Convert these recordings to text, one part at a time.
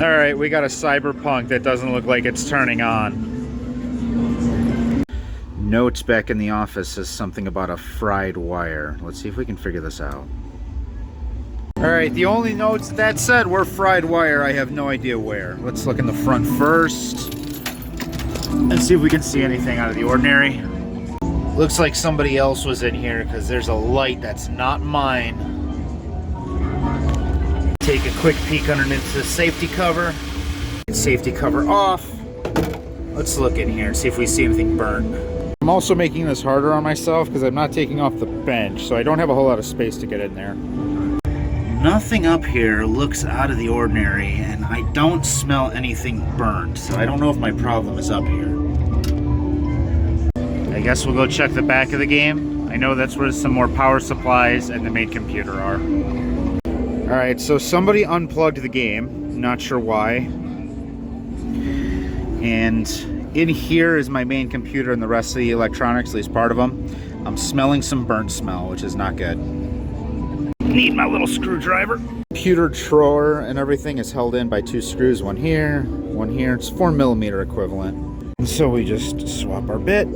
Alright, we got a Cyberpunk that doesn't look like it's turning on. Notes back in the office says something about a fried wire. Let's see if we can figure this out. Alright, the only notes that said were fried wire. I have no idea where. Let's look in the front first and see if we can see anything out of the ordinary. Looks like somebody else was in here because there's a light that's not mine. Take a quick peek underneath the safety cover. Safety cover off. Let's look in here and see if we see anything burnt. I'm also making this harder on myself because I'm not taking off the bench, so I don't have a whole lot of space to get in there. Nothing up here looks out of the ordinary, and I don't smell anything burnt, so I don't know if my problem is up here. I guess we'll go check the back of the game. I know that's where some more power supplies and the main computer are. Alright, so somebody unplugged the game, not sure why. And in here is my main computer and the rest of the electronics, at least part of them. I'm smelling some burnt smell, which is not good. Need my little screwdriver. Computer drawer and everything is held in by 2 screws, one here, one here. It's 4mm equivalent. And so we just swap our bit.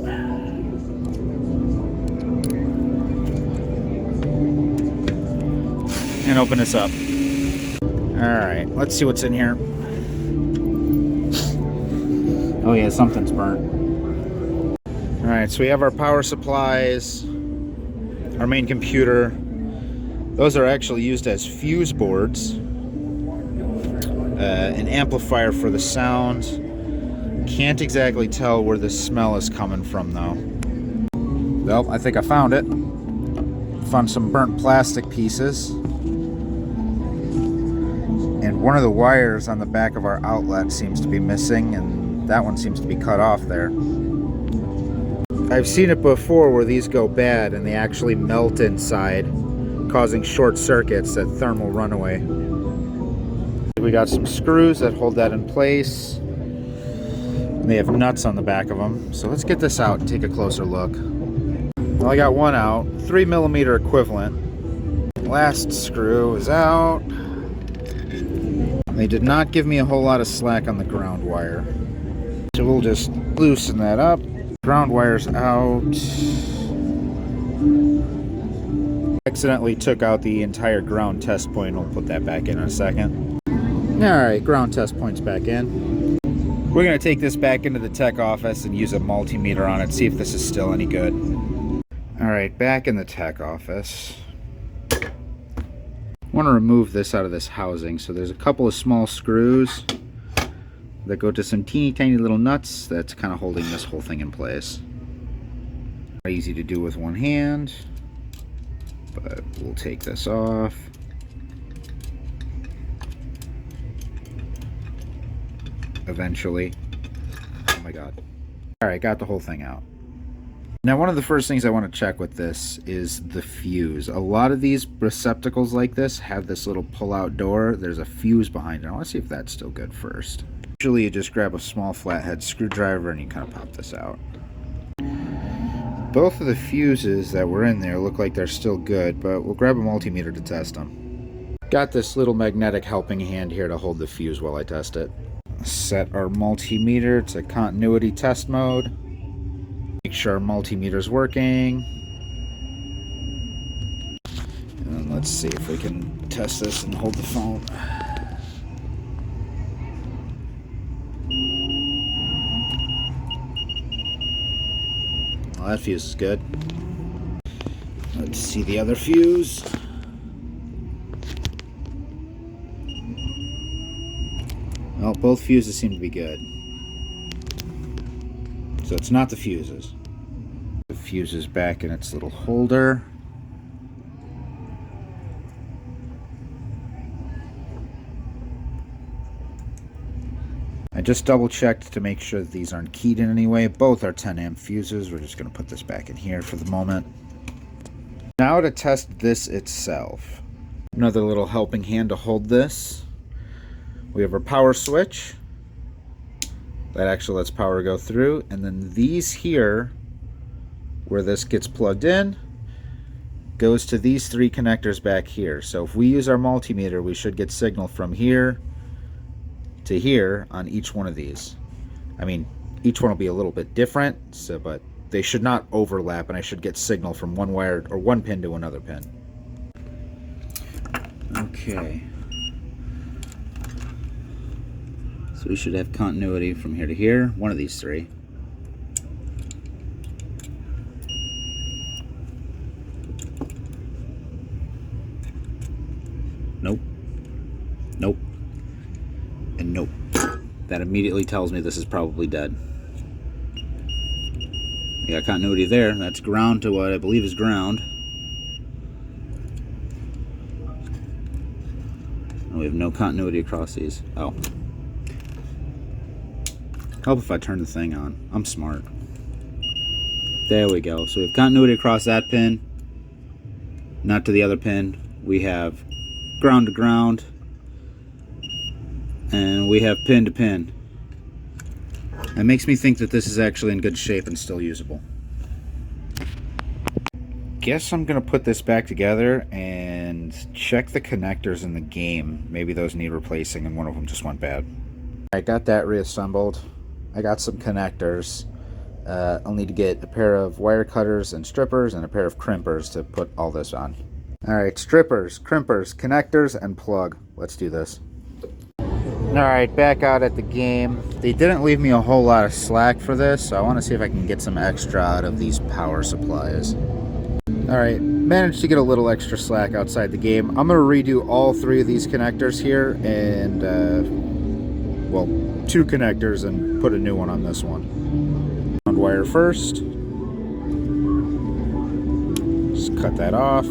And open this up. Alright, let's see what's in here. Oh yeah, something's burnt. Alright, so we have our power supplies, our main computer. Those are actually used as fuse boards. An amplifier for the sound. Can't exactly tell where the smell is coming from though. Well, I think I found it. Found some burnt plastic pieces. And one of the wires on the back of our outlet seems to be missing, and that one seems to be cut off there. I've seen it before where these go bad and they actually melt inside, causing short circuits at thermal runaway. We got some screws that hold that in place. And they have nuts on the back of them. So let's get this out and take a closer look. Well, I got one out, 3mm equivalent. Last screw is out. They did not give me a whole lot of slack on the ground wire. So we'll just loosen that up. Ground wire's out. Accidentally took out the entire ground test point. We'll put that back in a second. Alright, ground test point's back in. We're going to take this back into the tech office and use a multimeter on it, see if this is still any good. Alright, back in the tech office. I want to remove this out of this housing, so there's a couple of small screws that go to some teeny tiny little nuts that's kind of holding this whole thing in place. Easy to do with one hand, but we'll take this off. Eventually. Oh my god. Alright, got the whole thing out. Now, one of the first things I want to check with this is the fuse. A lot of these receptacles like this have this little pull-out door. There's a fuse behind it. I want to see if that's still good first. Usually you just grab a small flathead screwdriver and you kind of pop this out. Both of the fuses that were in there look like they're still good, but we'll grab a multimeter to test them. Got this little magnetic helping hand here to hold the fuse while I test it. Set our multimeter to continuity test mode. Make sure our multimeter's working. And then let's see if we can test this and hold the phone. Well, that fuse is good. Let's see the other fuse. Well, both fuses seem to be good. So it's not the fuses. The fuse is back in its little holder. I just double checked to make sure that these aren't keyed in any way. Both are 10 amp fuses. We're just going to put this back in here for the moment. Now to test this itself. Another little helping hand to hold this. We have our power switch. That actually lets power go through. And then these here, where this gets plugged in, goes to these 3 connectors back here. So if we use our multimeter, we should get signal from here to here on each one of these. I mean, each one will be a little bit different, so but they should not overlap, and I should get signal from one wire or one pin to another pin. Okay. So we should have continuity from here to here, one of these three. Nope. Nope. And nope. That immediately tells me this is probably dead. We got continuity there. That's ground to what I believe is ground. And we have no continuity across these. Oh. Help if I turn the thing on. I'm smart. There we go. So we have continuity across that pin. Not to the other pin. We have ground to ground. And we have pin to pin. That makes me think that this is actually in good shape and still usable. Guess I'm gonna put this back together and check the connectors in the game. Maybe those need replacing and one of them just went bad. I got that reassembled. I got some connectors. I'll need to get a pair of wire cutters and strippers and a pair of crimpers to put all this on. Alright, strippers, crimpers, connectors, and plug. Let's do this. Alright, back out at the game. They didn't leave me a whole lot of slack for this, so I want to see if I can get some extra out of these power supplies. Alright, managed to get a little extra slack outside the game. I'm going to redo all three of these connectors here, and, well, two connectors and put a new one on this one. Ground wire first. Just cut that off.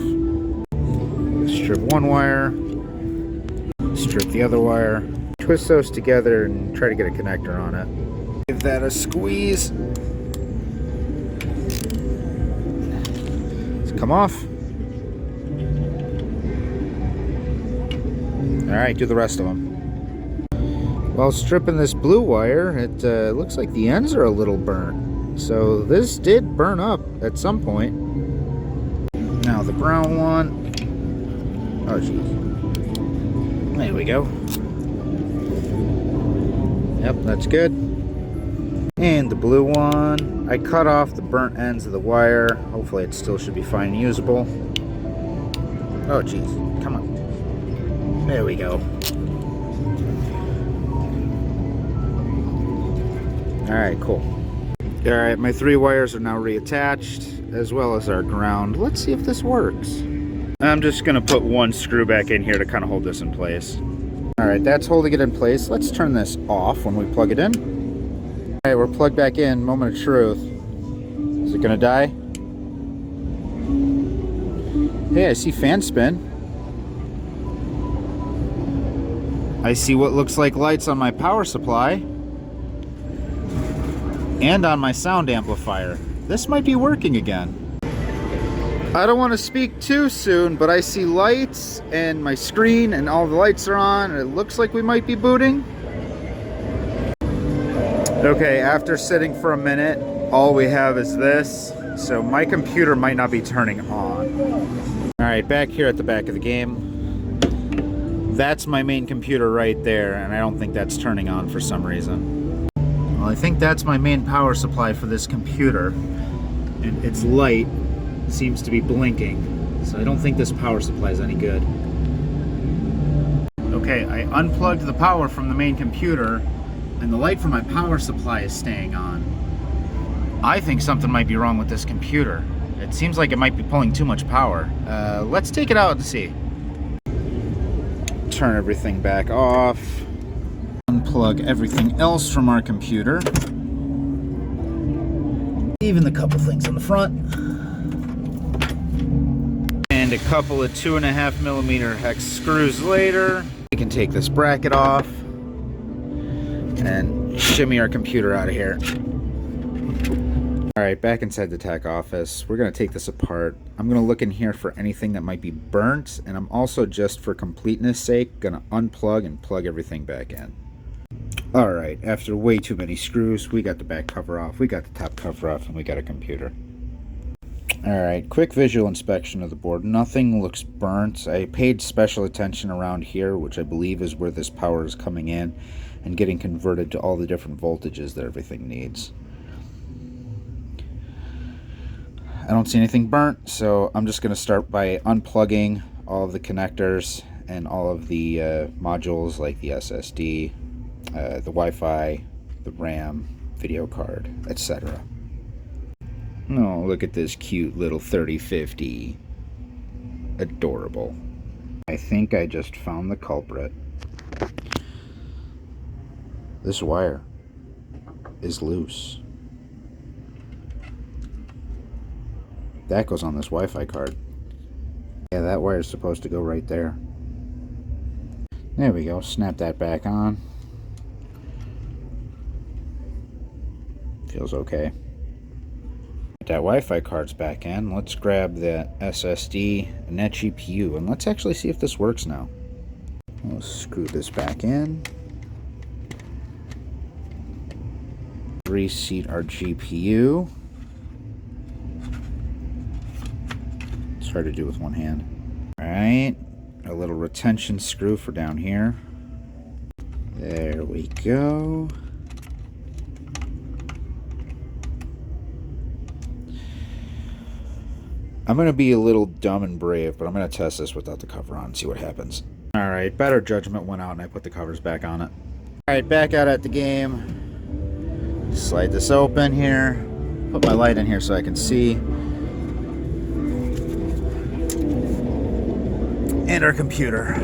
Strip one wire. Strip the other wire. Twist those together and try to get a connector on it. Give that a squeeze. Let's come off. Alright, do the rest of them. While stripping this blue wire, it looks like the ends are a little burnt. So this did burn up at some point. Now the brown one. Oh geez. There we go. Yep, that's good. And the blue one, I cut off the burnt ends of the wire. Hopefully it still should be fine and usable. Oh geez, come on. There we go. Alright, cool. Alright, my three wires are now reattached, as well as our ground. Let's see if this works. I'm just going to put one screw back in here to kind of hold this in place. Alright, that's holding it in place. Let's turn this off when we plug it in. Alright, we're plugged back in. Moment of truth. Is it going to die? Hey, I see fan spin. I see what looks like lights on my power supply. And on my sound amplifier. This might be working again. I don't want to speak too soon, but I see lights and my screen and all the lights are on and it looks like we might be booting. Okay, after sitting for a minute, all we have is this. So my computer might not be turning on. Alright, back here at the back of the game. That's my main computer right there, and I don't think that's turning on for some reason. Well, I think that's my main power supply for this computer. And its light seems to be blinking, so I don't think this power supply is any good. Okay, I unplugged the power from the main computer, and the light from my power supply is staying on. I think something might be wrong with this computer. It seems like it might be pulling too much power. Let's take it out and see. Turn everything back off. Unplug everything else from our computer. Even the couple things on the front. And a couple of 2.5mm hex screws later, we can take this bracket off and shimmy our computer out of here. Alright, back inside the tech office. We're going to take this apart. I'm going to look in here for anything that might be burnt, and I'm also, just for completeness sake, going to unplug and plug everything back in. Alright, after way too many screws, we got the back cover off, we got the top cover off, and we got a computer. Alright, quick visual inspection of the board. Nothing looks burnt. I paid special attention around here, which I believe is where this power is coming in and getting converted to all the different voltages that everything needs. I don't see anything burnt, so I'm just going to start by unplugging all of the connectors and all of the modules like the SSD, the Wi-Fi, the RAM, video card, etc. Oh, look at this cute little 3050. Adorable. I think I just found the culprit. This wire is loose. That goes on this Wi-Fi card. Yeah, that wire is supposed to go right there. There we go. Snap that back on. Feels okay. That Wi-Fi card's back in. Let's grab the SSD and that GPU, and let's actually see if this works now. We'll screw this back in. Reseat our GPU. It's hard to do with one hand. Alright, a little retention screw for down here. There we go. I'm going to be a little dumb and brave, but I'm going to test this without the cover on and see what happens. Alright, better judgment went out and I put the covers back on it. Alright, back out at the game. Slide this open here. Put my light in here so I can see. And our computer.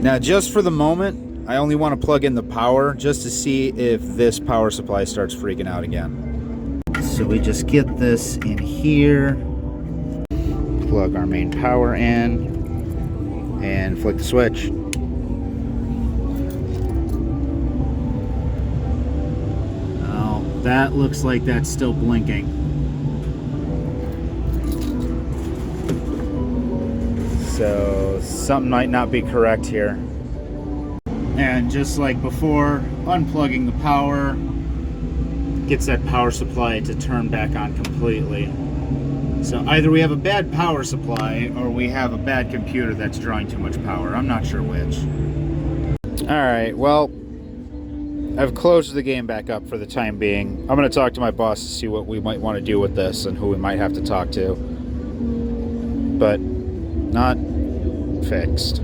Now, just for the moment, I only want to plug in the power just to see if this power supply starts freaking out again. So we just get this in here, plug our main power in, and flick the switch. Oh, that looks like that's still blinking. So something might not be correct here. And just like before, unplugging the power gets that power supply to turn back on completely. So either we have a bad power supply or we have a bad computer that's drawing too much power. I'm not sure which. Alright, well, I've closed the game back up for the time being. I'm going to talk to my boss to see what we might want to do with this and who we might have to talk to. But not fixed.